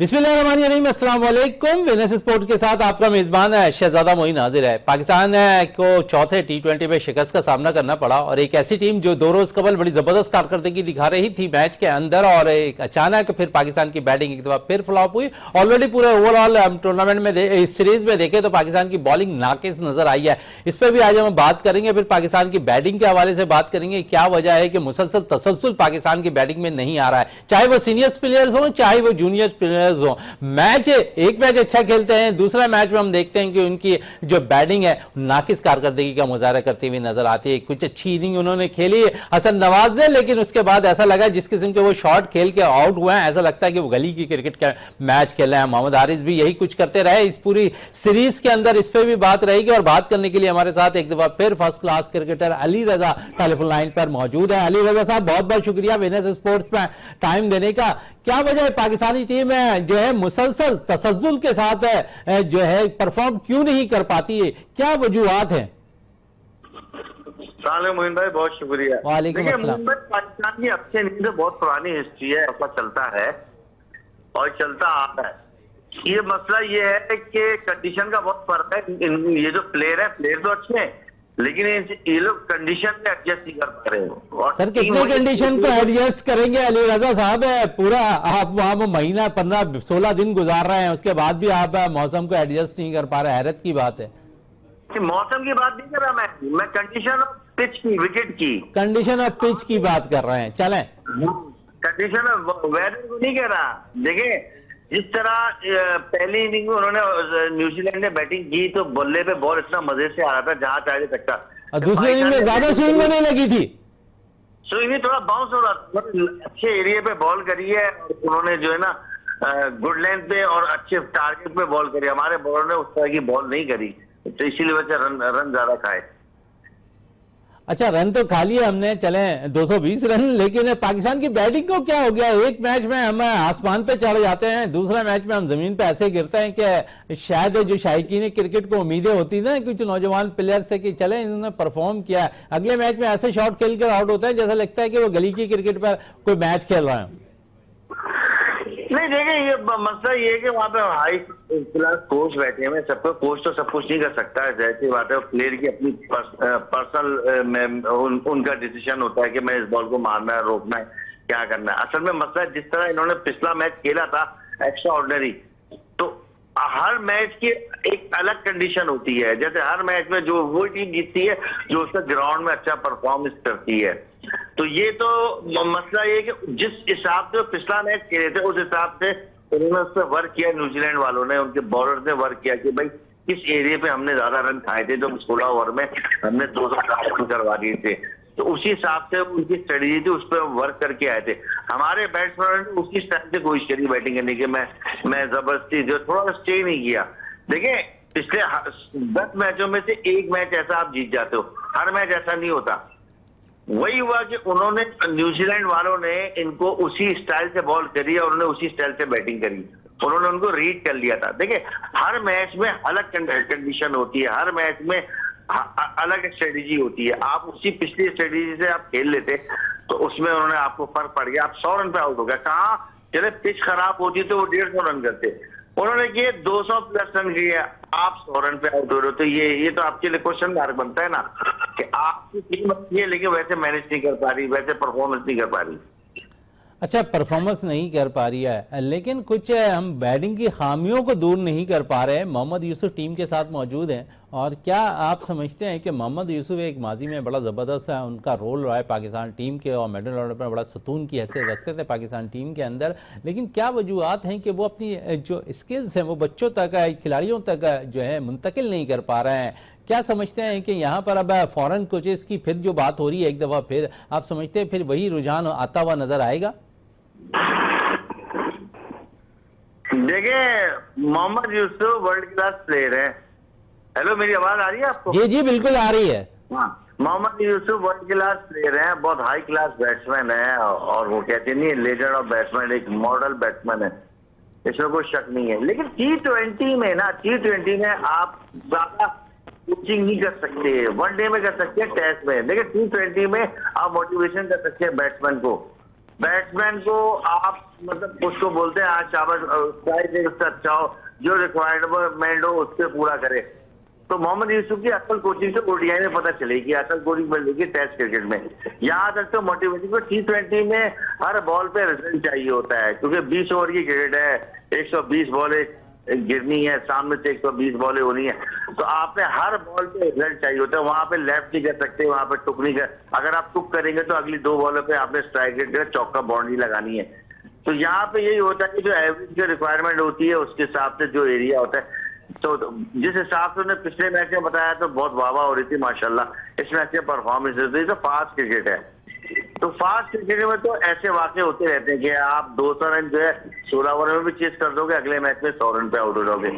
बिस्मिल्लाहिर्रहमानिर्रहीम, अस्सलाम वालेकुम। विनस स्पोर्ट्स के साथ आपका मेजबान है शहजादा मोइन हाजिर है। पाकिस्तान को चौथे टी20 में शिकस्त का सामना करना पड़ा और एक ऐसी टीम जो 2 रोज कबल बड़ी जबरदस्त कारकर्दगी दिखा रही थी मैच के अंदर, और एक अचानक फिर पाकिस्तान की बैटिंग एक दफा फिर फ्लॉप हुई। ऑलरेडी पूरे ओवरऑल टूर्नामेंट में इस सीरीज में देखें तो पाकिस्तान की बॉलिंग नाकिस नजर आई है। इस पर भी आज हम बात करेंगे। फिर पाकिस्तान की बैटिंग के हवाले से बात करेंगे, क्या वजह है कि मुसलसल तसलसल पाकिस्तान की बैटिंग में नहीं आ रहा है, चाहे वो सीनियर प्लेयर्स हो चाहे वो जूनियर प्लेयर्स हो। एक मैच अच्छा खेलते हैं, दूसरा मैच में हम देखते हैं कि उनकी जो बैटिंग है नाकिस कारकर्दगी का मुजाहरा करती हुई नजर आती है। कुछ अच्छी इनिंग उन्होंने खेली हसन नवाज ने, लेकिन उसके बाद ऐसा लगा जिस किस्म के वो शॉट खेल के आउट हुए हैं, ऐसा लगता है कि वो गली की क्रिकेट का मैच खेल रहे हैं। मोहम्मद हारिस भी यही कुछ करते रहे इस पूरी सीरीज के अंदर। इस पर भी बात रहेगी और बात करने के लिए हमारे साथ एक दफा फिर फर्स्ट क्लास क्रिकेटर अली रजा टेलीफोन लाइन पर मौजूद है। अली रजा साहब, बहुत बहुत शुक्रिया विनस स्पोर्ट्स में टाइम देने का। क्या वजह है पाकिस्तानी टीम है जो है मुसलसल तसल्जुल के साथ है जो है परफॉर्म क्यों नहीं कर पाती है, क्या वजूहात हैं? मोइन भाई बहुत शुक्रिया। वालेकुम अस्सलाम। पाकिस्तान की अच्छे नहीं तो बहुत पुरानी हिस्ट्री है, ऐसा चलता है और चलता आता है। ये मसला ये है कि कंडीशन का बहुत फर्क है। ये जो प्लेयर है, प्लेयर तो अच्छे हैं लेकिन ये लोग कंडीशन में एडजस्ट नहीं कर पा रहे हो। और सर कितने कंडीशन को एडजस्ट करेंगे अली रजा साहब? पूरा आप वहां महीना 15-16 दिन गुजार रहे हैं, उसके बाद भी आप मौसम को एडजस्ट नहीं कर पा रहे, हैरत की बात है। मौसम की बात नहीं कर रहा मैं कंडीशन ऑफ पिच की, विकेट की कंडीशन ऑफ पिच की बात कर रहे हैं। चलें, कंडीशन ऑफ वेदर को नहीं कह रहा। देखिए जिस तरह पहली इनिंग में उन्होंने न्यूजीलैंड ने बैटिंग की तो बल्ले पे बॉल इतना मजे से आ रहा था जहां चाहे सकता। दूसरी इनिंग में ज्यादा स्विंग में नहीं लगी थी, स्विंग थोड़ा बाउंस हो रहा था। अच्छे एरिया पे बॉल करी है उन्होंने, जो है ना गुड लेंथ पे और अच्छे टारगेट पे बॉल करी। हमारे बॉलर ने उस तरह की बॉल नहीं करी तो इसीलिए वजह रन ज्यादा खाए। अच्छा, रन तो खा लिए हमने, चले 220 रन, लेकिन पाकिस्तान की बैटिंग को क्या हो गया? एक मैच में हम आसमान पे चढ़ जाते हैं, दूसरा मैच में हम जमीन पे ऐसे गिरते हैं कि शायद जो शायकीन क्रिकेट को उम्मीदें होती ना कुछ नौजवान प्लेयर से कि चले इन्होंने परफॉर्म किया, अगले मैच में ऐसे शॉट खेल कर आउट होता है जैसा लगता है कि वो गली की क्रिकेट पर कोई मैच खेल रहा है। नहीं देखिए, ये मसला ये है कि वहाँ पे हाई क्लास कोच बैठे हैं। सबको कोच तो सब कुछ नहीं कर सकता है, जैसी बात है प्लेयर की अपनी पर्सनल में उनका डिसीजन होता है कि मैं इस बॉल को मारना है, रोकना है, क्या करना है। असल में मसला जिस तरह इन्होंने पिछला मैच खेला था एक्स्ट्रा ऑर्डिनरी, तो हर मैच की एक अलग कंडीशन होती है। जैसे हर मैच में जो वो टीम जीतती है जो उसका ग्राउंड में अच्छा परफॉर्मेंस करती है। तो ये तो मसला ये कि जिस हिसाब से पिछला मैच खेले थे उस हिसाब से उन्होंने उस पर वर्क किया। न्यूजीलैंड वालों ने, उनके बॉलर ने वर्क किया कि भाई किस एरिया पे हमने ज्यादा रन खाए थे। तो 16 ओवर में हमने 200 रन करवा दिए थे, तो उसी हिसाब से उनकी स्ट्रेटेजी थी, उस पर वर्क करके आए थे। हमारे बैट्समैन ने उसी टाइम से कोशिश करी बैटिंग करने की। मैं जबरदस्ती जो थोड़ा स्टे नहीं किया। देखिए पिछले 10 मैचों में से एक मैच ऐसा आप जीत जाते हो, हर मैच ऐसा नहीं होता। वही हुआ कि उन्होंने, न्यूजीलैंड वालों ने इनको उसी स्टाइल से बॉल करी और उन्होंने उसी स्टाइल से बैटिंग करी। उन्होंने उनको रीड कर लिया था। देखिए हर मैच में अलग कंडीशन होती है, हर मैच में अलग स्ट्रेटेजी होती है। आप उसी पिछली स्ट्रेटेजी से आप खेल लेते तो उसमें उन्होंने आपको फर्क पड़ गया, आप 100 रन पे आउट हो गया। कहा चले पिच खराब होती तो वो 150 रन करते, उन्होंने किए 200 प्लस रन किए, आप 100 रन पे आउट हो रहे हो। तो ये तो आपके लिए क्वेश्चन मार्क बनता है ना कि आपकी टीम अच्छी है लेकिन वैसे मैनेज नहीं कर पा रही, वैसे परफॉर्मेंस नहीं कर पा रही। अच्छा, परफॉर्मेंस नहीं कर पा रही है, लेकिन कुछ हम बैटिंग की खामियों को दूर नहीं कर पा रहे हैं। मोहम्मद यूसुफ टीम के साथ मौजूद हैं, और क्या आप समझते हैं कि मोहम्मद यूसुफ एक माजी में बड़ा ज़बरदस्त है उनका रोल रहा है पाकिस्तान टीम के, और मिडल ऑर्डर पर बड़ा सतून की हैसियत रखते थे पाकिस्तान टीम के अंदर, लेकिन क्या वजूहत हैं कि वो अपनी जो स्किल्स हैं वो बच्चों तक, खिलाड़ियों तक जो है मुंतकिल नहीं कर पा रहे हैं? क्या समझते हैं कि यहाँ पर अब फॉरेन कोचेस की फिर जो बात हो रही है एक दफ़ा फिर, आप समझते हैं फिर वही रुझान आता हुआ नजर आएगा? देखिए Mohammad Yusuf world class player है। हेलो, मेरी आवाज आ रही है आपको? जी जी बिल्कुल आ रही है। हाँ, Mohammad Yusuf world class player है, बहुत हाई क्लास बैट्समैन है, और वो कहते नहीं लेजेंड ऑफ बैट्समैन, एक मॉडल बैट्समैन है, इसमें कोई शक नहीं है। लेकिन T20 में ना, T20 में आप ज्यादा कोचिंग नहीं कर सकते, वनडे में कर सकते हैं, टेस्ट में। लेकिन T20 में आप मोटिवेशन कर सकते हैं बैट्समैन को बैट्समैन को आप मतलब उसको बोलते हैं आज शाबाश ट्राई उससे अच्छा हो, जो रिक्वायरमेंट हो उससे पूरा करे। तो मोहम्मद यूसुफ की असल कोचिंग से ओडीआई में पता चलेगी, असल कोचिंग मिलेगी टेस्ट क्रिकेट में। यहाँ तक तो मोटिवेशन को T20 में हर बॉल पे रिजल्ट चाहिए होता है, क्योंकि 20 ओवर की क्रिकेट है, 120 बॉलें गिरनी है, सामने से 120 बॉलें होनी है, तो आपने हर बॉल पे रिजल्ट चाहिए होता है। वहां पे लेफ्ट नहीं कर सकते, वहां पे टुक नहीं कर, अगर आप टुक करेंगे तो अगली 2 बॉलों पे आपने स्ट्राइक रेट कर चौका बाउंड्री लगानी है। तो यहाँ पे यही होता है कि जो एवरेज की रिक्वायरमेंट होती है उसके हिसाब से जो एरिया होता है, तो जिस हिसाब से उन्होंने पिछले मैच में बताया तो बहुत वाह हो रही थी माशाल्लाह, इस मैच में परफॉर्मेंस होती तो फास्ट क्रिकेट है। तो फास्ट क्रिकेट में तो ऐसे वाकये होते रहते हैं कि आप 200 रन जो है 16 ओवर में भी चेस कर दोगे, अगले मैच में 100 रन पे आउट हो जाओगे,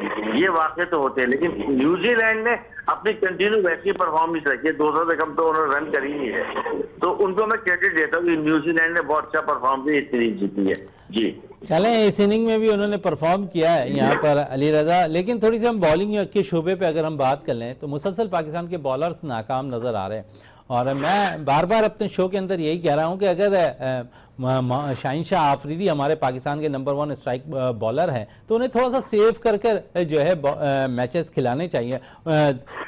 ये वाकये तो होते हैं। लेकिन न्यूजीलैंड ने अपनी कंटिन्यू वैसी परफॉर्मेंस रखी है, 200 से कम तो उन्होंने रन करी नहीं है, तो उनको मैं क्रेडिट देता हूँ कि न्यूजीलैंड ने बहुत अच्छा परफॉर्म किया, इस सीरीज जीती है। जी चलें, इस इनिंग में भी उन्होंने परफॉर्म किया है यहाँ पर अली रजा। लेकिन थोड़ी सी हम बॉलिंग के शोबे पे अगर हम बात कर लें तो मुसलसल पाकिस्तान के बॉलर्स नाकाम नज़र आ रहे हैं। और मैं बार बार अपने शो के अंदर यही कह रहा हूँ कि अगर शाहीन शाह आफरीदी हमारे पाकिस्तान के नंबर 1 स्ट्राइक बॉलर हैं तो उन्हें थोड़ा सा सेव कर कर जो है मैचेस खिलाने चाहिए।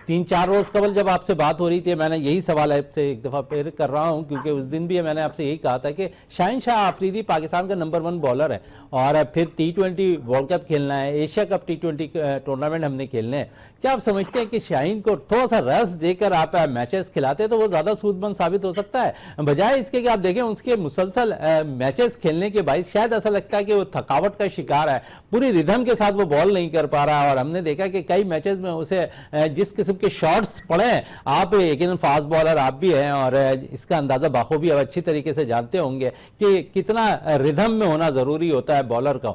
3-4 रोज़ कबल जब आपसे बात हो रही थी, मैंने यही सवाल आपसे एक दफ़ा फिर कर रहा हूँ, क्योंकि उस दिन भी मैंने आपसे यही कहा था कि शाहीन शाह आफरीदी पाकिस्तान का नंबर 1 बॉलर है और फिर T20 वर्ल्ड कप खेलना है, एशिया कप T20 टूर्नामेंट हमने खेलने हैं। क्या आप समझते हैं कि शाहीन को थोड़ा सा रस देकर आप मैचेस खिलाते तो वो ज़्यादा सूदमंद साबित हो सकता है, बजाय इसके कि आप देखें उसके मुसलसल मैचेस खेलने के बाद शायद ऐसा लगता है कि वो थकावट का शिकार है, पूरी रिदम के साथ वो बॉल नहीं कर पा रहा। और हमने देखा कि कई मैचेस में उसे जिस किस्म के शॉट्स पड़े हैं, आप यकीनन फास्ट बॉलर आप भी हैं और इसका अंदाजा बाखूबी अब अच्छी तरीके से जानते होंगे कि कितना रिदम में होना जरूरी होता है बॉलर का।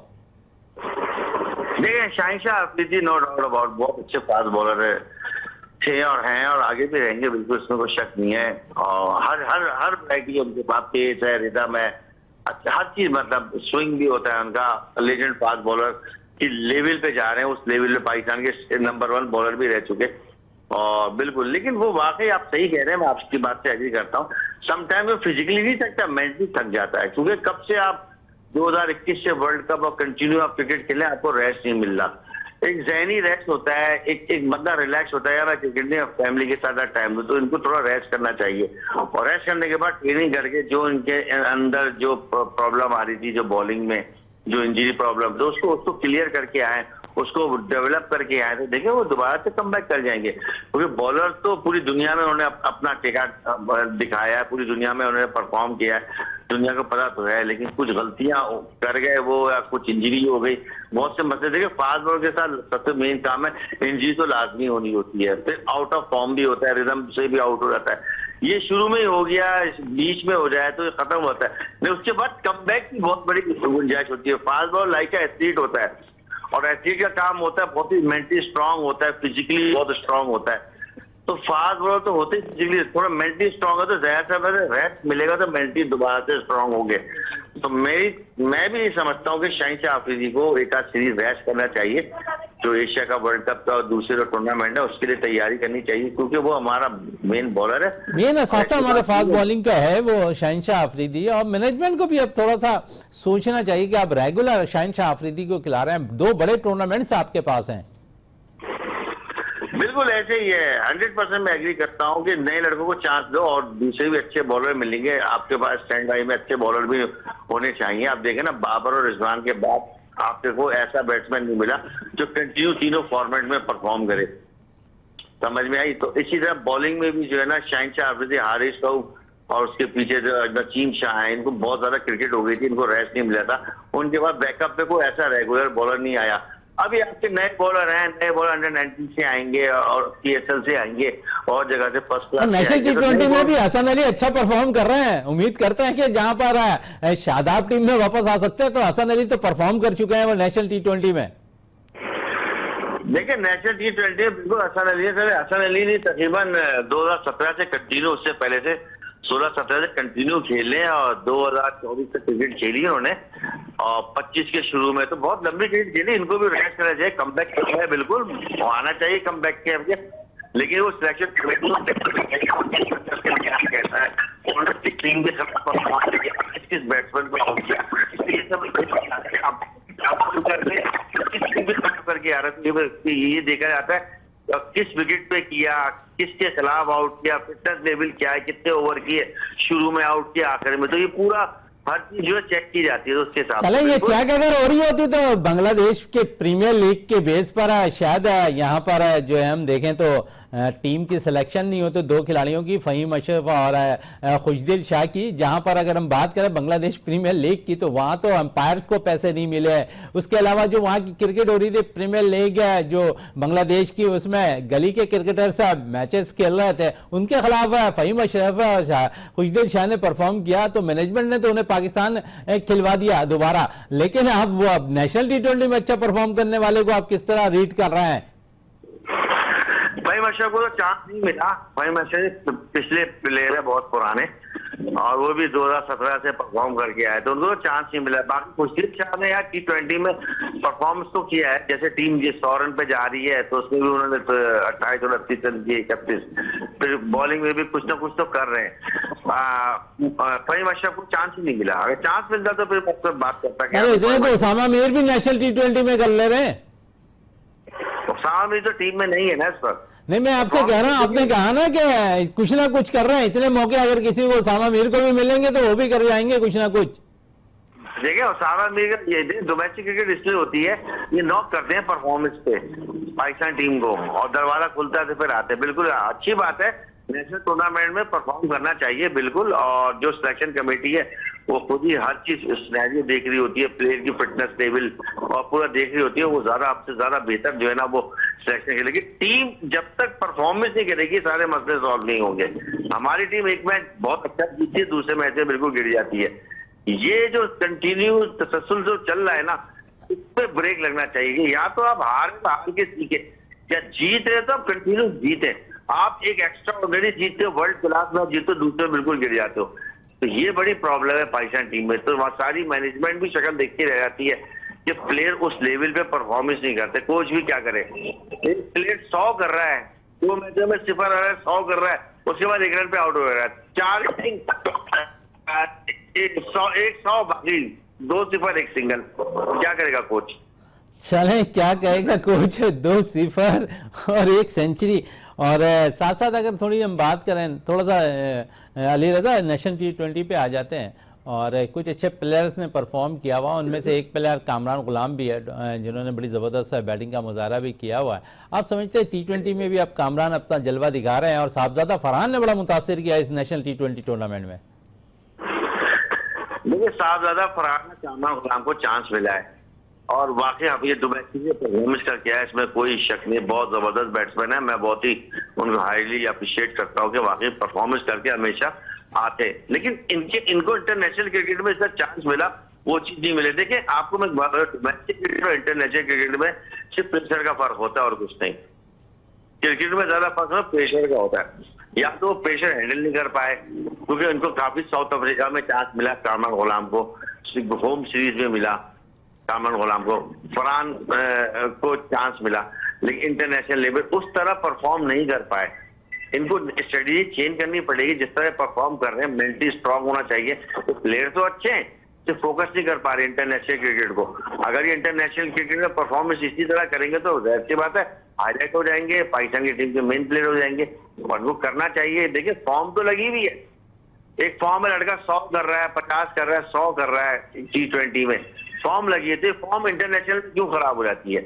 देखिए Shaheen Shah Afridi no doubt about बहुत अच्छे फास्ट बॉलर थे और हैं और आगे भी रहेंगे, बिल्कुल इसमें कोई शक नहीं है। और हर हर हर वैरायटी उनके पास पेस है, रिदम है, अच्छा हर चीज, मतलब स्विंग भी होता है उनका। लेजेंड फास्ट बॉलर की लेवल पे जा रहे हैं, उस लेवल पे पाकिस्तान के नंबर 1 बॉलर भी रह चुके और बिल्कुल। लेकिन वो वाकई आप सही कह रहे हैं, मैं आपकी बात से एग्री करता हूँ। समटाइम वो फिजिकली नहीं थकता, मेंटली थक जाता है, क्योंकि कब से आप 2021 से वर्ल्ड कप और कंटिन्यू आप क्रिकेट खेलें, आपको रेस्ट नहीं मिल रहा। एक जहनी रेस्ट होता है, एक बंदा रिलैक्स होता है, यार क्रिकेट में फैमिली के साथ टाइम दो, तो इनको थोड़ा रेस्ट करना चाहिए। और रेस्ट करने के बाद ट्रेनिंग करके जो इनके अंदर जो प्रॉब्लम आ रही थी, जो बॉलिंग में जो इंजरी प्रॉब्लम, तो उसको क्लियर करके आए, उसको डेवलप करके आए, तो देखिए वो दोबारा से कमबैक कर जाएंगे। क्योंकि बॉलर तो पूरी दुनिया में उन्होंने अपना टेका दिखाया है, पूरी दुनिया में उन्होंने परफॉर्म किया है, दुनिया को पता तो है। लेकिन कुछ गलतियां कर गए वो, या कुछ इंजरी हो गई, बहुत से मसले। देखिए फास्ट बॉलर के साथ सबसे मेन काम है, इंजरी तो लाजमी होनी होती है, फिर आउट ऑफ फॉर्म भी होता है, रिदम से भी आउट हो जाता है। ये शुरू में ही हो गया, बीच में हो जाए तो ये खत्म होता है, नहीं उसके बाद कमबैक की बहुत बड़ी गुंजाइश होती है। फास्ट बॉलर लाइक एथलीट होता है और एथलीट का काम होता है बहुत ही मेंटली स्ट्रांग होता है, फिजिकली बहुत स्ट्रांग होता है। तो फास्ट बॉलर तो होते ही फिजिकली, थोड़ा मेंटली स्ट्रांग है तो ज्यादा से रेस्ट मिलेगा तो मेंटली दोबारा से स्ट्रांग हो गए। तो मैं भी समझता हूँ कि शाहीन शाह आफरीदी को एक आध सीरीज रेस्ट करना चाहिए, जो एशिया का वर्ल्ड कप का दूसरे जो टूर्नामेंट है उसके लिए तैयारी करनी चाहिए, क्योंकि वो हमारा मेन बॉलर है। मेन असासा हमारे फास्ट बॉलिंग का है वो शाहीन शाह आफरीदी, और मैनेजमेंट को भी अब थोड़ा सा सोचना चाहिए कि आप रेगुलर शाहीन शाह आफरीदी को खिला रहे हैं, 2 बड़े टूर्नामेंट्स आपके पास हैं। बिल्कुल ऐसे ही है, 100% मैं एग्री करता हूँ कि नए लड़कों को चांस दो और दूसरे भी अच्छे बॉलर मिलेंगे आपके पास। स्टैंड बाई में अच्छे बॉलर भी होने चाहिए। आप देखें ना, बाबर और रिजवान के बाद आपको ऐसा बैट्समैन नहीं मिला जो कंटिन्यू तीनों फॉर्मेट में परफॉर्म करे, समझ में आई। तो इसी तरह बॉलिंग में भी जो है ना, शाहीन शाह आफरीदी, हारिस रऊफ और उसके पीछे जो नसीम शाह है, इनको बहुत ज्यादा क्रिकेट हो गई थी, इनको रेस्ट नहीं मिला था। उनके बाद बैकअप पे कोई ऐसा रेगुलर बॉलर नहीं आया। अभी आपके नए बॉलर हैं, नए बॉलर अंडर 19 से आएंगे और PSL से आएंगे और जगह से फर्स्ट क्लास। नेशनल T20 में भी हसन अली अच्छा परफॉर्म कर रहे हैं, उम्मीद करते हैं कि जहां पर शादाब टीम में वापस आ सकते हैं, तो हसन अली तो परफॉर्म कर चुके हैं वो नेशनल T20 में। देखिए नेशनल T20 बिल्कुल हसन अली है। हसन अली ने तकरीबन 2017 से कंटिन्यू, उससे पहले से 16-17 से कंटिन्यू खेले और 2024 तक क्रिकेट खेली उन्होंने और 25 के शुरू में तो बहुत लंबी क्रिकेट खेली। इनको भी रेस्ट करना चाहिए, कमबैक करना है, बिल्कुल आना चाहिए कमबैक के। लेकिन वो सिलेक्शन कहता है किस बैट्समैन को आउट किया, ये सब करके आ रहा है। ये देखा जाता है किस विकेट पे किया, किसके खिलाफ आउट किया, फिटनेस लेवल क्या है, कितने ओवर किए, शुरू में आउट किया, आखिर में, तो ये पूरा हर चीज जो है चेक की जाती है, तो उसके हिसाब चले ये चेक अगर हो रही होती तो बांग्लादेश के प्रीमियर लीग के बेस पर शायद यहाँ पर जो है हम देखें तो टीम की सिलेक्शन नहीं हो तो दो खिलाड़ियों की, फहीम अशरफ और खुशदिल शाह की। जहां पर अगर हम बात करें बांग्लादेश प्रीमियर लीग की तो वहां तो अंपायर्स को पैसे नहीं मिले। उसके अलावा जो वहां की क्रिकेट हो रही थी प्रीमियर लीग है जो बांग्लादेश की, उसमें गली के क्रिकेटर से मैचेस खेल रहे थे, उनके खिलाफ फहीम अशरफ और खुशदिल शाह ने परफॉर्म किया तो मैनेजमेंट ने तो उन्हें पाकिस्तान खिलवा दिया दोबारा। लेकिन अब वो अब नेशनल T20 में अच्छा परफॉर्म करने वाले को आप किस तरह रीड कर रहे हैं? फहीम अशरफ को तो चांस नहीं मिला। फहीम अशरफ पिछले प्लेयर है, बहुत पुराने, और वो भी 2017 से परफॉर्म करके आए, तो उनको तो चांस नहीं मिला। बाकी खुशदिल शाह ने यार T20 में परफॉर्मेंस तो किया है, जैसे टीम जिस 100 रन पे जा रही है तो उसमें भी उन्होंने 28 और 29 रन किए, 31, फिर बॉलिंग में भी कुछ ना कुछ तो कर रहे हैं। फहीम अशरफ को चांस ही नहीं मिला। अगर चांस मिलता तो फिर मुझसे बात करता। अरे इतने तो उसामा मीर भी नेशनल T20 में कर ले रहे हैं। उसामा मीर तो टीम में नहीं है ना इस पर। नहीं, मैं आपसे कह रहा हूं, आपने कहा ना कि कुछ ना कुछ कर रहे हैं, इतने मौके अगर किसी को उसामा मीर को भी मिलेंगे तो वो भी कर जाएंगे कुछ ना कुछ। देखिए उसामा मीर का ये डोमेस्टिक क्रिकेट इसलिए होती है, ये नॉक करते हैं परफॉर्मेंस पे पाकिस्तान टीम को, और दरवाजा खुलता है तो फिर आते हैं। बिल्कुल अच्छी बात है, नेशनल टूर्नामेंट में परफॉर्म करना चाहिए बिल्कुल, और जो सिलेक्शन कमेटी है वो खुद ही हर चीज सिनेरियो देख रही होती है, प्लेयर की फिटनेस लेवल और पूरा देख रही होती है, वो ज्यादा आपसे ज्यादा बेहतर जो है ना वो सिलेक्शन करेगी। टीम जब तक परफॉर्मेंस नहीं करेगी सारे मसले सॉल्व नहीं होंगे। हमारी टीम एक मैच बहुत अच्छा जीतती है, दूसरे मैच में बिल्कुल गिर जाती है। ये जो कंटिन्यू तसलसल जो चल रहा है ना, इस पे ब्रेक लगना चाहिए। या तो आप हार के सीखे, या जीत रहे तो आप कंटिन्यू जीते। आप एक एक्स्ट्रा ऑर्डिनरी जीतते हो, वर्ल्ड क्लास में जीतो, दूसरे में बिल्कुल गिर जाते हो, तो ये बड़ी प्रॉब्लम है पाकिस्तान टीम में। तो वहाँ सारी मैनेजमेंट भी शक्ल देखती रह जाती है कि प्लेयर उस लेवल पे परफॉर्मेंस नहीं करते। कोच भी क्या करे, एक प्लेयर 100 कर रहा है, 2 मैचों में 0 आ रहा है, 100 कर रहा है, उसके बाद 1 रन पे आउट हो रहा है, 4 100 बाकी 2-0 1 सिंगल, क्या करेगा कोच? चले क्या कहेगा कोच, 2-0 और 1 सेंचुरी। और साथ साथ अगर थोड़ी हम बात करें, थोड़ा सा अली रजा नेशनल T20 पे आ जाते हैं, और कुछ अच्छे प्लेयर्स ने परफॉर्म किया हुआ, उनमें से एक प्लेयर कामरान गुलाम भी है जिन्होंने बड़ी ज़बरदस्त बैटिंग का मुजाहरा भी किया हुआ है। आप समझते हैं T20 में भी अब कामरान अपना जलवा दिखा रहे हैं, और साहबजादा फरहान ने बड़ा मुतासिर किया इस नेशनल T20 टूर्नामेंट में? देखिए साहबजादा फरहान कामरान गुलाम को चांस मिला है, और वाकई अब ये डोमेस्टिक परफॉर्मेंस करके आया, इसमें कोई शक नहीं, बहुत जबरदस्त बैट्समैन है। मैं बहुत ही उनको हाईली अप्रिशिएट करता हूँ कि वाकई परफॉर्मेंस करके हमेशा आते हैं। लेकिन इनको इंटरनेशनल क्रिकेट में इसका चांस मिला, वो चीज नहीं मिले। देखिए आपको मैं डोमेस्टिक क्रिकेट और इंटरनेशनल क्रिकेट में सिर्फ प्रेशर का फर्क होता है और कुछ नहीं। क्रिकेट में ज्यादा फर्क प्रेशर का होता है, या तो वो प्रेशर हैंडल नहीं कर पाए, क्योंकि उनको काफी साउथ अफ्रीका में चांस मिला कामरान गुलाम को, होम सीरीज में मिला कामरान गुलाम को, फरहान को चांस मिला, लेकिन इंटरनेशनल लेवल उस तरह परफॉर्म नहीं कर पाए। इनको स्ट्रेटेजी चेंज करनी पड़ेगी, जिस तरह परफॉर्म कर रहे हैं मेंटली स्ट्रांग होना चाहिए। तो प्लेयर तो अच्छे हैं, सिर्फ फोकस नहीं कर पा रहे इंटरनेशनल क्रिकेट को। अगर ये इंटरनेशनल क्रिकेट में परफॉर्मेंस इसी तरह करेंगे तो जाहिर सी बात है हाईलाइट हो जाएंगे, पाकिस्तान की टीम के मेन प्लेयर हो जाएंगे, और वो करना चाहिए। देखिए फॉर्म तो लगी हुई है, एक फॉर्म में लड़का 100 कर रहा है, 50 कर रहा है, 100 कर रहा है T20 में, फॉर्म लगी है, तो फॉर्म इंटरनेशनल में क्यों खराब हो जाती है?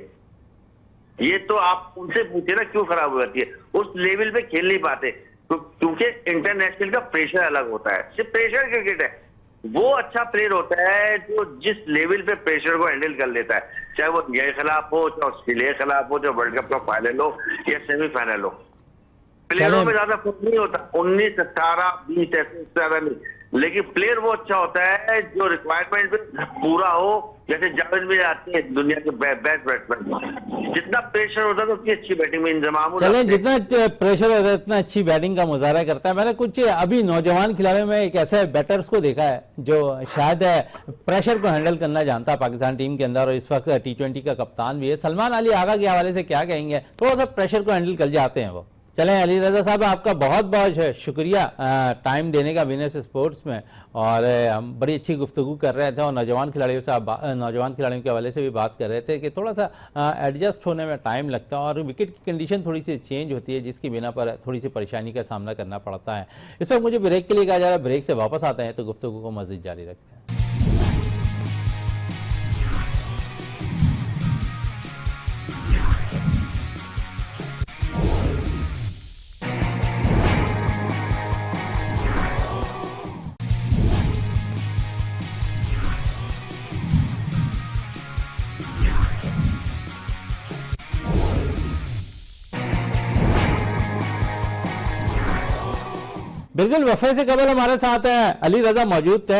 ये तो आप उनसे पूछे ना क्यों खराब हो जाती है, उस लेवल पे खेल नहीं पाते, क्योंकि इंटरनेशनल का प्रेशर अलग होता है। सिर्फ प्रेशर क्रिकेट है, वो अच्छा प्लेयर होता है जो जिस लेवल पे प्रेशर को हैंडल कर लेता है, चाहे वो इंडिया के खिलाफ हो, चाहे ऑस्ट्रेलिया के खिलाफ हो, चाहे वर्ल्ड कप का फाइनल हो या सेमीफाइनल हो। प्लेयरों में ज्यादा फर्क नहीं होता, 19, 18, 20 ऐसे ज्यादा नहीं, लेकिन प्लेयर वो अच्छा होता है जो रिक्वायरमेंट पे पूरा हो। जैसे जावेद भी आते हैं दुनिया के बेस्ट बैट्समैन, जितना प्रेशर होता है तो उतनी अच्छी बैटिंग में इंतजाम हो। चले जितना प्रेशर होता है उतना अच्छी बैटिंग का मुजाहरा करता है। मैंने कुछ अभी नौजवान खिलाड़ियों में एक ऐसे बैटर्स को देखा है जो शायद प्रेशर को हैंडल करना जानता है पाकिस्तान टीम के अंदर, और इस वक्त T20 का कप्तान भी है। सलमान अली आगा के हवाले से क्या कहेंगे? थोड़ा सा प्रेशर को हैंडल कर जाते हैं वो। चलें अली रजा साहब, आपका बहुत बहुत शुक्रिया टाइम देने का विनर्स स्पोर्ट्स में। और हम बड़ी अच्छी गुफ्तगू कर रहे थे और नौजवान खिलाड़ियों से नौजवान खिलाड़ियों के हवाले से भी बात कर रहे थे कि थोड़ा सा एडजस्ट होने में टाइम लगता है और विकेट की कंडीशन थोड़ी सी चेंज होती है, जिसकी बिना पर थोड़ी सी परेशानी का सामना करना पड़ता है। इस वक्त मुझे ब्रेक के लिए कहा जा रहा है, ब्रेक से वापस आते हैं तो गुफ्तगू को मज़ीद जारी रखते हैं। बिल्कुल, वफे से कबल हमारे साथ अली रजा मौजूद थे,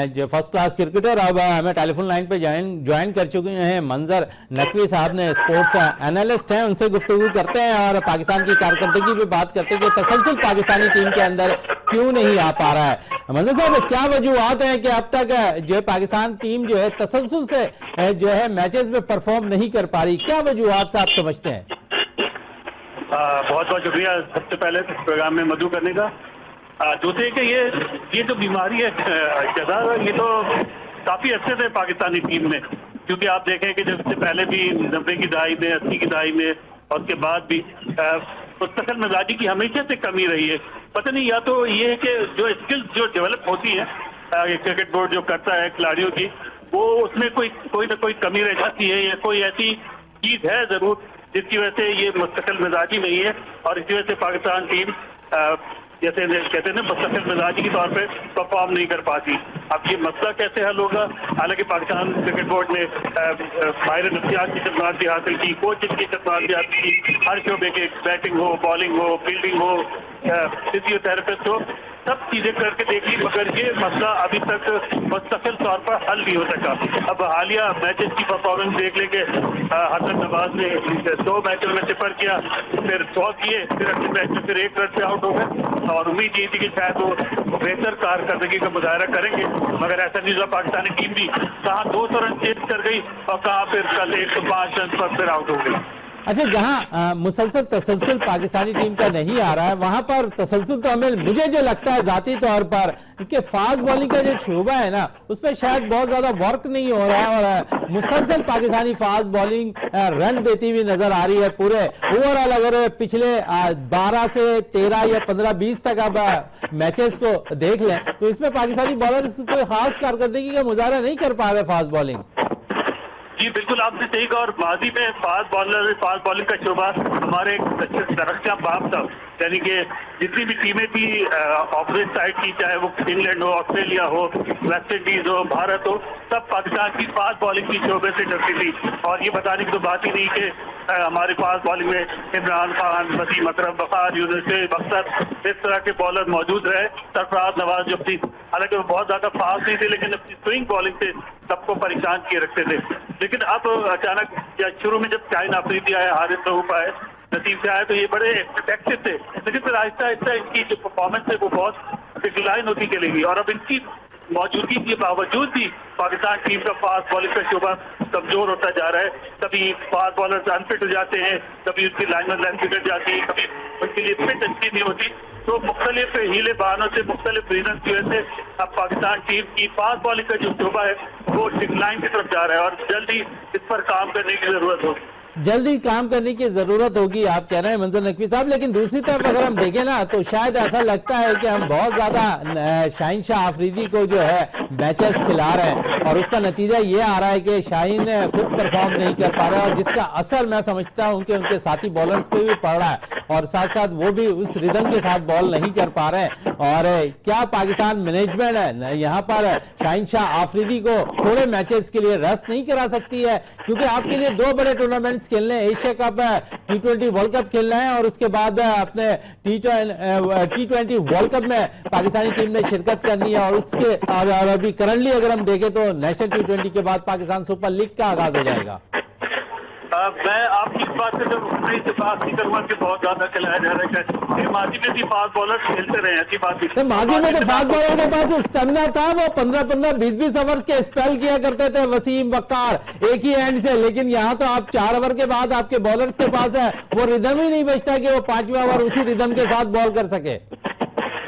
जो फर्स्ट क्लास क्रिकेटर। अब हमें टेलीफोन लाइन पे ज्वाइन कर चुके हैं मंजर नकवी साहब ने, स्पोर्ट्स एनालिस्ट हैं। उनसे गुफ्तगू करते हैं और पाकिस्तान की कारकर्दगी पे बात करते हैं कि तसलसल पाकिस्तानी टीम के अंदर क्यों नहीं आ पा रहा है। मंजर साहब, क्या वजूहत हैं कि अब तक जो है पाकिस्तान टीम जो है तसलसल से जो है मैचेस में परफॉर्म नहीं कर पा रही? क्या वजूहत आप समझते हैं? बहुत बहुत शुक्रिया सबसे पहले प्रोग्राम में मदू करने का। दूसरे कि ये जो बीमारी है शहजाद, ये तो काफी अच्छे से पाकिस्तानी टीम में, क्योंकि आप देखें कि जब से पहले भी 90 की दहाई में, 80 की दहाई में और उसके बाद भी मुस्तकिल मिजाजी की हमेशा से कमी रही है। पता नहीं, या तो ये है कि जो स्किल्स जो डेवलप होती है क्रिकेट बोर्ड जो करता है खिलाड़ियों की, वो उसमें कोई ना कोई कमी रह जाती है, या कोई ऐसी चीज है जरूर जिसकी वजह से ये मुस्तकिल मिजाजी नहीं है और इसी वजह से पाकिस्तान टीम जैसे कहते हैं ना मुस्तकिल मिजाजी के तौर पे परफॉर्म नहीं कर पाती। अब ये मसला कैसे हल होगा? हालांकि पाकिस्तान क्रिकेट बोर्ड ने माहिर नफ्सियात की खदमात भी हासिल की, कोचेज की खदमात भी हासिल की, हर शोबे के बैटिंग हो, बॉलिंग हो, फील्डिंग हो, फिजियोथेरेपिस्ट हो, सब चीजें करके देखी, मगर ये मसला अभी तक मुस्तकिल तौर पर हल नहीं हो सका। अब हालिया मैचेस की परफॉर्मेंस देख लेंगे, हसन नवाज ने 2 मैचों में सिफर किया, फिर 100 किए, फिर अगले मैच में फिर 1 रन से आउट हो गए और उम्मीद ये थी कि शायद वो बेहतर कारकर्दगी का मुजाहरा करेंगे, मगर ऐसा नहीं हुआ। पाकिस्तानी टीम भी कहाँ 200 रन चेज कर गई और कहाँ फिर कल 105 रन पर फिर आउट हो गई। अच्छा, जहां मुसलसल तसलसल पाकिस्तानी टीम का नहीं आ रहा है, वहां पर तसलसल तो हमें मुझे जो लगता है जाती तौर पर कि फास्ट बॉलिंग का जो शोबा है ना, उसमें शायद बहुत ज्यादा वर्क नहीं हो रहा है और मुसलसल पाकिस्तानी फास्ट बॉलिंग रन देती हुई नजर आ रही है। पूरे ओवरऑल अगर पिछले 12 से 13 या 15-20 तक अब मैचेस को देख लें तो इसमें पाकिस्तानी बॉलर कोई खास कारकर्दगी का मुजाहरा नहीं कर पा रहे फास्ट बॉलिंग। जी बिल्कुल, आपने सही कहा। और माजी में फास्ट बॉलिंग का शोबा हमारे दरख्त बाप था, यानी कि जितनी भी टीमें थी ऑपोजिट साइड की, चाहे वो इंग्लैंड हो, ऑस्ट्रेलिया हो, वेस्ट इंडीज हो, भारत हो, सब पाकिस्तान की फास्ट बॉलिंग की शोबे से डरती थी। और ये बताने की तो बात ही नहीं कि हमारे फास्ट बॉलिंग में इमरान खान, वसीम अकरम, वकार यूनुस, अख्तर, इस तरह के बॉलर मौजूद रहे। सरफराज नवाज जो थी, हालांकि वो बहुत ज्यादा फास्ट नहीं थे, लेकिन अपनी स्विंग बॉलिंग से सबको परेशान किए रखते थे। लेकिन अब अचानक शुरू में जब शाहीन अफरीदी आए, हारिस रऊफ आए, नसीब से आए, तो ये बड़े इफेक्टिव थे, लेकिन फिर आहिस्ता आहिस्ता इनकी जो परफॉर्मेंस है वो बहुत डिक्लाइन होती चली गई। और अब इनकी मौजूदगी के बावजूद भी पाकिस्तान टीम का फास्ट बॉलिंग का शोबा कमजोर होता जा रहा है। कभी फास्ट बॉलर अनफिट हो जाते हैं, कभी उसकी लाइन में लेंथ बिगड़ जाती है, कभी उनके लिए फिट अच्छी नहीं होती। तो मुख्तलिफ हीले बहानों से, मुख्तलिफ रीजन की वजह से अब पाकिस्तान टीम की फास्ट बॉलिंग का जो शोबा है वो डिक्लाइन की तरफ जा रहा है और जल्दी इस पर काम करने की जरूरत होगी। जल्दी काम करने की जरूरत होगी, आप कह रहे हैं मंजर नकवी साहब। लेकिन दूसरी तरफ अगर हम देखें ना तो शायद ऐसा लगता है कि हम बहुत ज्यादा शाहीन शाह अफरीदी को जो है मैचेस खिला रहे हैं और उसका नतीजा ये आ रहा है कि शाहीन खुद परफॉर्म नहीं कर पा रहा है और जिसका असर मैं समझता हूं कि उनके साथी बॉलर्स पे भी पड़ रहा है और साथ साथ वो भी उस रिदम के साथ बॉल नहीं कर पा रहे हैं। और क्या पाकिस्तान मैनेजमेंट है यहाँ पर शाहीन शाह अफरीदी को थोड़े मैचेस के लिए रेस्ट नहीं करा सकती है? क्योंकि आपके लिए 2 बड़े टूर्नामेंट्स खेलने, Asia cup, T20 world cup खेलना है और उसके बाद अपने T20 वर्ल्ड कप में पाकिस्तानी टीम ने शिरकत करनी है। और उसके अभी करंटली अगर हम देखें तो नेशनल T20 के बाद पाकिस्तान सुपर लीग का आगाज हो जाएगा। मैं आपकी इस बात से जब से बात नहीं करूंगा कि बहुत ज्यादा खिलाया जा रहा है। माजी में भी फास्ट बॉलर खेलते रहे, ऐसी बात तो माजी में तो फास्ट बॉलर के पास स्टेमिना था, वो 15-15 20-20 ओवर के स्पेल किया करते थे वसीम वक्कार एक ही एंड से, लेकिन यहाँ तो आप 4 ओवर के बाद आपके बॉलर्स के पास है वो रिदम ही नहीं बचता कि वो 5वां ओवर उसी रिदम के साथ बॉल कर सके।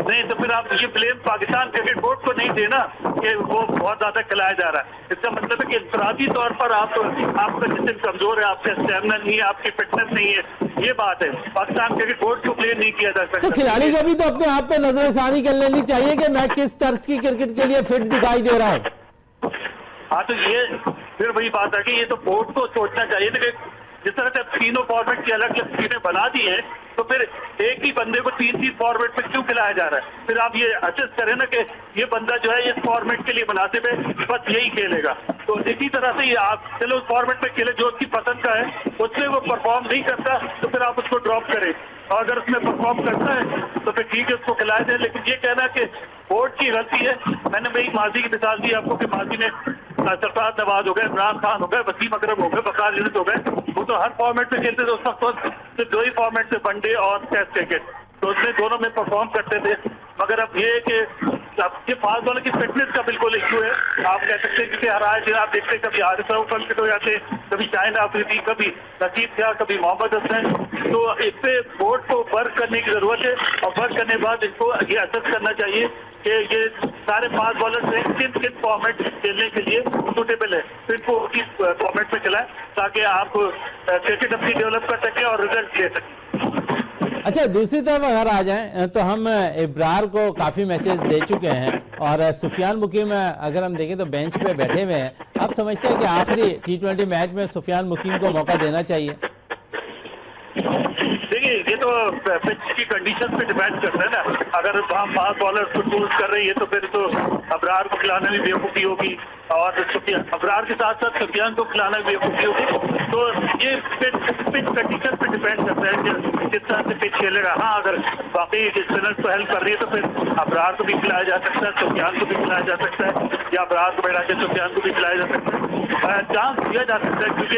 नहीं तो फिर आप ये ब्लेम पाकिस्तान क्रिकेट बोर्ड को नहीं देना कि वो बहुत ज्यादा खिलाया जा रहा है। इसका मतलब है कि इंफरादी तौर पर आपका जिस्म कमजोर है, आपका स्टेमिना नहीं है, आपकी फिटनेस नहीं है, ये बात है। पाकिस्तान क्रिकेट बोर्ड को ब्लेम नहीं किया जा सकता। तो खिलाड़ी को भी तो अपने आप पे नजरसानी कर लेनी चाहिए कि मैं किस तर्ज की क्रिकेट के लिए फिट दिखाई दे रहा हूँ। हाँ तो ये फिर वही बात है कि ये तो बोर्ड को सोचना चाहिए था कि जिस तरह से तीनों फॉर्मेट की अलग अलग टीमें बना दी हैं, तो फिर एक ही बंदे को 3 फॉर्मेट पे क्यों खिलाया जा रहा है। फिर आप ये असेस करें ना कि ये बंदा जो है इस फॉर्मेट के लिए मुनासिब है, बस यही खेलेगा। तो इसी तरह से आप चलो उस फॉर्मेट में खेले जो उसकी पसंद का है, उसमें वो परफॉर्म नहीं करता तो फिर आप उसको ड्रॉप करें, और अगर उसमें परफॉर्म करता है तो फिर ठीक है उसको खिलाया जाए। लेकिन ये कहना कि बोर्ड की गलती है, मैंने मेरी माजी की मिसाल दी आपको कि माजी में सरफराज नवाज हो गए, इमरान खान हो गए, वसीम अकरम हो गए, वकार यूनिस हो गए, वो तो हर फॉर्मेट में खेलते थे। उस वक्त सिर्फ 2 ही फॉर्मेट थे, वनडे और टेस्ट क्रिकेट, तो उसमें दोनों में परफॉर्म करते थे। मगर अब ये कि अब ये फास्ट बॉलर की फिटनेस का बिल्कुल इशू है। आप कह सकते हैं कि हर आए दिन आप देखते हैं कभी हारिस राउफ फिट हो जाते, कभी शाहिन आफरीदी, कभी नसीब क्या, कभी मोहम्मद हसन। तो इस पे बोर्ड को वर्क करने की जरूरत है, और वर्क करने के बाद इसको ये असेस करना चाहिए कि ये सारे फास्ट बॉलर किन किन फॉर्मेट खेलने के लिए सुटेबल है, फिर इनको उसी फॉर्मेट में खिलाएं ताकि आप क्रिकेट अपनी डेवलप कर सकें और रिजल्ट ले सकें। अच्छा, दूसरी तरफ अगर आ जाएं तो हम इब्रार को काफ़ी मैचेस दे चुके हैं, और सुफियान मुकीम अगर हम देखें तो बेंच पे बैठे हुए हैं। आप समझते हैं कि आखिरी T20 मैच में सुफियान मुकीम को मौका देना चाहिए? देखिए ये तो पिच की कंडीशन पे डिपेंड करता है ना। अगर हम फास्ट बॉलर को चूज कर रहे हैं तो फिर तो अबरार को खिलाना भी बेवकूफ़ी होगी, और अबरार के साथ साथ सुफियान को खिलाना भी बेवकूफ़ी होगी। तो ये पिच कंडीशन पे डिपेंड करता है कि किस तरह से पिच खेलेगा। हाँ, अगर बाकी स्पिनर्स को हेल्प कर रही है तो फिर अबरार को भी खिलाया जा सकता है, सुफियान को भी खिलाया जा सकता है, या अबरार को बैठा के सुफियान को भी खिलाया जा सकता है। चांस दिया जा सकता है क्योंकि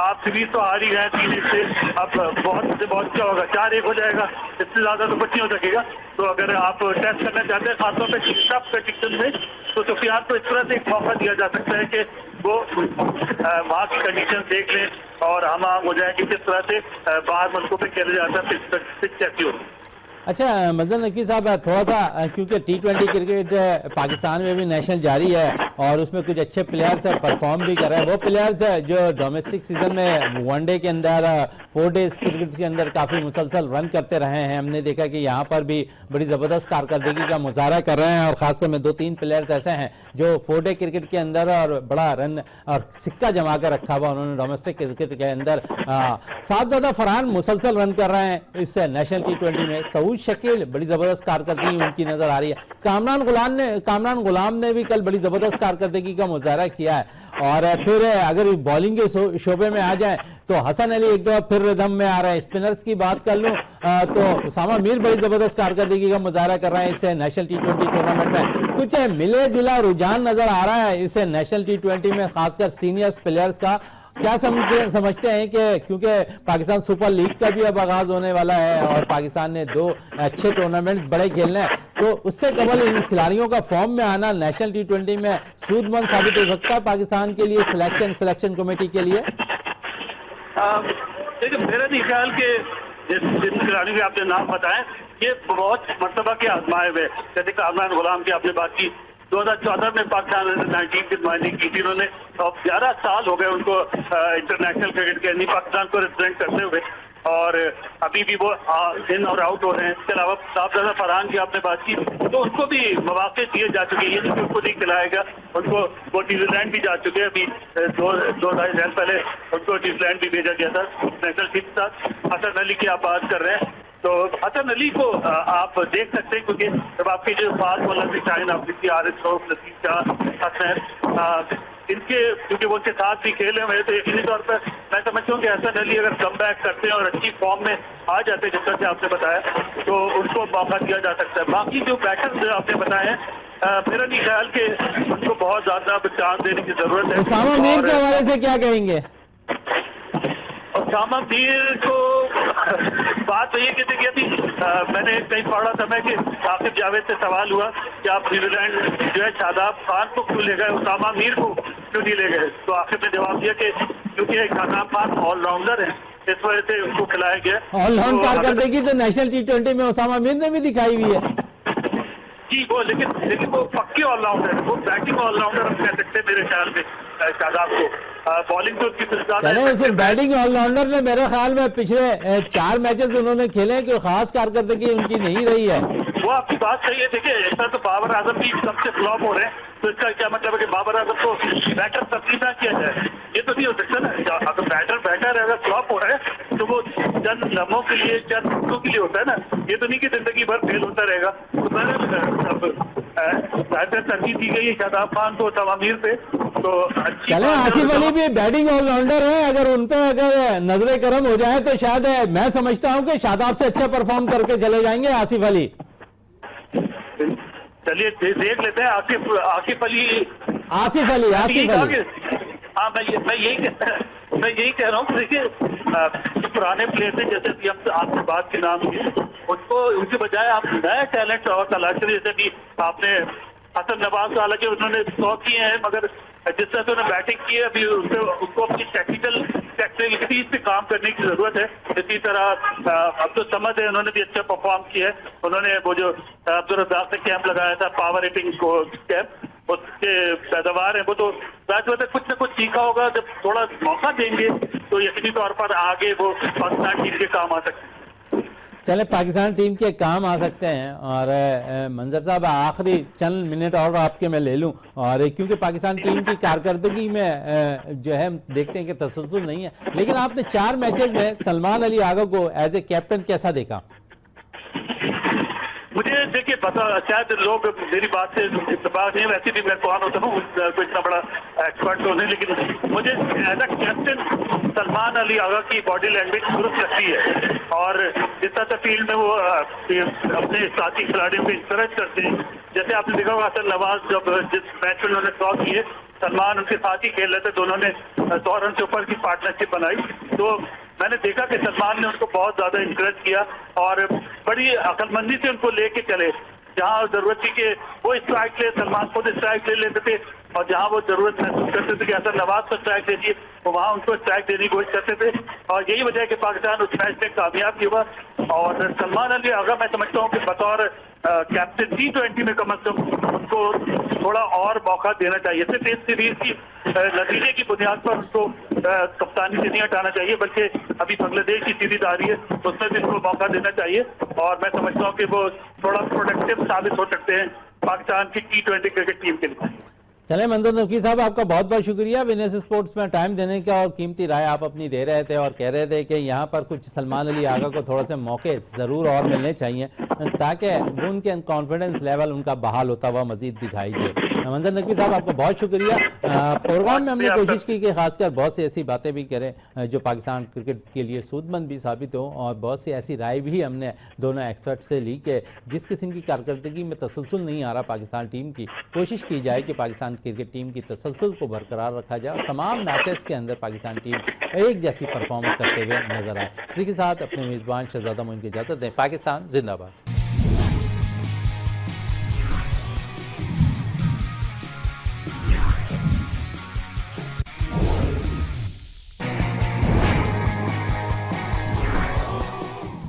आप सीरीज तो हार ही गए 3-1 से, अब बहुत से बहुत क्या होगा, 4-1 हो जाएगा, इससे ज्यादा तो कुछ नहीं हो सकेगा। तो अगर आप टेस्ट करना चाहते हैं खासतौर पर टफ कंडीशन में, तो सुफियान को इस तरह से एक मौका दिया जा सकता है कि वो वहाँ की कंडीशन देख लें और हम हो जाए कि किस तरह से बाहर मुल्कों पे खेले जाता है, पिच कैसी होती है। अच्छा मजहर नकी साहब, थोड़ा सा क्योंकि T20 क्रिकेट पाकिस्तान में भी नेशनल जारी है और उसमें कुछ अच्छे प्लेयर्स परफॉर्म भी कर रहे हैं। वो प्लेयर्स जो डोमेस्टिक सीजन में वनडे के अंदर 4 डेज क्रिकेट के अंदर काफ़ी मुसलसल रन करते रहे हैं, हमने देखा कि यहाँ पर भी बड़ी ज़बरदस्त कारकर्दगी का मुजाहरा कर रहे हैं। और ख़ासकर में 2-3 प्लेयर्स ऐसे हैं जो 4 डे क्रिकेट के अंदर और बड़ा रन और सिक्का जमा कर रखा हुआ उन्होंने डोमेस्टिक क्रिकेट के अंदर। साहबजादा फरहान मुसलसल रन कर रहे हैं इस नेशनल T20 में। सऊद शकील बड़ी जबरदस्त कारकर्दगी उनकी नजर आ रही है। कामरान गुलाम ने भी कल बड़ी जबरदस्त कारकर्दगी का मुजाहरा किया है। और फिर अगर बॉलिंग के शोबे में आ जाए तो हसन अली एक दफा फिर रिदम में आ रहे हैं। स्पिनर्स की बात कर लूं तो उसामा मीर बड़ी जबरदस्त कारकर्दगी का मुजाहरा कर रहे हैं इस नेशनल T20 टूर्नामेंट में। कुछ मिले जुला रुझान नजर आ रहा है इस नेशनल T20 में, खासकर सीनियर प्लेयर्स का। क्या समझते हैं कि क्योंकि पाकिस्तान सुपर लीग का भी अब आगाज होने वाला है और पाकिस्तान ने 2 अच्छे टूर्नामेंट बड़े खेलने हैं, तो उससे कबल इन खिलाड़ियों का फॉर्म में आना नेशनल T20 में सूदमंद साबित हो सकता है पाकिस्तान के लिए, सिलेक्शन कमेटी के लिए? देखिए मेरा नहीं ख्याल कि जिन खिलाड़ियों के आपने नाम बताए ये बहुत मरतबा के आजमाए हुए, जैसे कामरान गुलाम की आपने बात की, 2014 में पाकिस्तान अंडर-19 की नुमाइंदगी की थी उन्होंने, और 11 साल हो गए उनको इंटरनेशनल क्रिकेट के नहीं पाकिस्तान को रिप्रेजेंट करते हुए, और अभी भी वो इन और आउट हो रहे हैं। इसके अलावा साहबजादा फरहान की आपने बात की, तो उनको भी मौके दिए जा चुके हैं, ये नहीं उनको नहीं खिलाएगा, उनको वो न्यूजीलैंड भी जा चुके हैं। अभी 2-2.5 साल पहले उनको न्यूजीलैंड भी भेजा गया था नेशनल टीम के साथ। हसन अली की आप बात कर रहे हैं, तो हसन अली को आप देख सकते हैं क्योंकि जब आपके जो फास्ट बॉलर भी शाहिन आफरीदी, हारिस रऊफ, नसीब शाह, हसन, इनके क्योंकि वो उनके साथ भी खेले हुए तो यकीनी तौर पर मैं समझता हूँ कि हसन अली अगर कम बैक करते हैं और अच्छी फॉर्म में आ जाते हैं जिस तरह से आपने बताया, तो उनको मौका दिया जा सकता है। बाकी जो बैटर्स आपने बताए हैं मेरा नहीं ख्याल कि उनको बहुत ज्यादा चांस देने की जरूरत है। उसामा मीर के हवाले से क्या कहेंगे? उसामा मीर को बात तो ये कि देखिए अभी मैंने कहीं पढ़ा था मैं कि आसिफ जावेद से सवाल हुआ कि आप न्यूजीलैंड जो है शादाब खान को क्यों ले गए, उसामा मीर को क्यों नहीं ले गए। तो आसिफ ने जवाब दिया कि क्योंकि शादाब खान ऑलराउंडर है, इस वजह से उनको खिलाया गया। ऑलराउंड कारकर्दगी तो नेशनल टी20 में उसामा मीर ने भी दिखाई हुई है जी वो, लेकिन वो पक्के ऑलराउंडर है, वो बैटिंग ऑलराउंडर हम कह सकते हैं मेरे ख्याल में शादाब को। बॉलिंग तो उसकी चले सिर्फ बैटिंग ऑलराउंडर ने मेरे ख्याल में पिछले 4 मैचेस उन्होंने खेले हैं कि खास कारकर्दगी उनकी नहीं रही है। वो आपकी बात सही है। देखिए ऐसा तो बाबर आजम भी सबसे फ्लॉप हो रहे हैं, तो इसका क्या मतलब है कि बाबर आजम को बैटर तब्दील ना किया जाए, ये तो नहीं हो सकता ना। अगर बैटर अगर फ्लॉप हो रहा है तो वो चंद लम्हों के लिए, चंद मिनटों के लिए होता है ना, ये तो नहीं कि जिंदगी भर फेल होता रहेगा। तो बेहतर तरजीह दी गई है शादाब खान को तवामीर पे। तो चले आसिफ अली भी बैटिंग ऑलराउंडर है, अगर उन पे अगर नजरे करम हो जाए तो शायद मैं समझता हूं कि शादाब से अच्छा परफॉर्म करके चले जाएंगे आसिफ अली। चलिए देख लेते हैं आसिफ अली। हाँ मैं यही कह रहा हूँ। देखिए जो पुराने प्लेयर थे, जैसे कि हम आपके बात के नाम लिए, उनको उनके बजाय आप नया टैलेंट और तलाश, जैसे कि आपने हसन नवाज, हालांकि उन्होंने 100 किए हैं, मगर जिस तरह से उन्होंने बैटिंग की है अभी उनको अपनी टेक्निकल पे काम करने की जरूरत है। इसी तरह अब्दुल समद है, उन्होंने भी अच्छा परफॉर्म किया है। उन्होंने वो जो अब्दुल रज़ाक ने कैंप लगाया था, पावर हिटिंग को कैंप, उसके पैदावार है वो, तो जाहिर कुछ न कुछ सीखा होगा। जब थोड़ा मौका देंगे तो यकीनी तौर पर आगे वो पाकिस्तान टीम के काम आ सकते हैं। चले पाकिस्तान टीम के काम आ सकते हैं। और मंजर साहब आखिरी चंद मिनट और आपके मैं ले लूं, और क्योंकि पाकिस्तान टीम की कारकर्दगी में जो है देखते हैं कि तसल्सल नहीं है, लेकिन आपने 4 मैचेस में सलमान अली आगा को एज ए कैप्टन कैसा देखा? मुझे देखिए पता, शायद लोग मेरी बात से इत्तेफाक नहीं, वैसे भी मैं कौन होता हूँ कोई इतना बड़ा एक्सपर्ट तो नहीं, लेकिन मुझे as a captain Salman Ali Agha की बॉडी लैंग्वेज दुरुस्त लगती है। और जिस तरह फील्ड में वो अपने साथी खिलाड़ियों को इंकरेज करते हैं, जैसे आपने देखा होगा हसन नवाज जब जिस मैच में उन्होंने 100 किए, सलमान उनके साथ ही खेल रहे थे, दोनों ने 100 रन से ऊपर की पार्टनरशिप बनाई। तो मैंने देखा कि सलमान ने उनको बहुत ज्यादा इंकरेज किया और बड़ी अक्लमंदी से उनको लेके चले। जहां जरूरत थी कि वो स्ट्राइक ले, सलमान खुद स्ट्राइक ले लेते थे, और जहां वो जरूरत महसूस करते थे कि हसन नवाज को स्ट्राइक दे दिए, तो वहां उनको स्ट्राइक देने की कोशिश करते थे। और यही वजह है कि पाकिस्तान उस मैच में कामयाब भी हुआ। और सलमान अली आगा मैं समझता हूँ कि बतौर कैप्टन T20 में कम से कम उनको थोड़ा और मौका देना चाहिए। सिर्फ इस सीरीज की नतीजे की बुनियाद पर उनको कप्तानी से नहीं हटाना चाहिए, बल्कि अभी बांग्लादेश की सीरीज आ रही है, उसमें भी उनको मौका देना चाहिए। और मैं समझता हूँ कि वो थोड़ा प्रोडक्टिव साबित हो सकते हैं पाकिस्तान की T20 क्रिकेट टीम के लिए। चले मंजर नकवी साहब, आपका बहुत बहुत शुक्रिया विनेस स्पोर्ट्स में टाइम देने का, और कीमती राय आप अपनी दे रहे थे और कह रहे थे कि यहाँ पर कुछ सलमान अली आगा को थोड़े से मौके ज़रूर और मिलने चाहिए ताकि वो उनके कॉन्फिडेंस लेवल उनका बहाल होता हुआ मजीद दिखाई दे। मंजर नकवी साहब आपका बहुत शुक्रिया। प्रोग्राम में हमने कोशिश की कि खासकर बहुत सी ऐसी बातें भी करें जो पाकिस्तान क्रिकेट के लिए सूदमंद भी साबित हो, और बहुत सी ऐसी राय भी हमने दोनों एक्सपर्ट से ली कि जिस किस्म की कारकर्दगी में तसलसल नहीं आ रहा पाकिस्तान टीम की, कोशिश की जाए कि पाकिस्तान क्रिकेट टीम की तसलसल को बरकरार रखा जाए और तमाम मैचेस के अंदर पाकिस्तान टीम एक जैसी परफॉर्मेंस करते हुए नजर आए। इसी के साथ अपने मेज़बान शहजादा मोइन की इजाज़त दें। पाकिस्तान जिंदाबाद।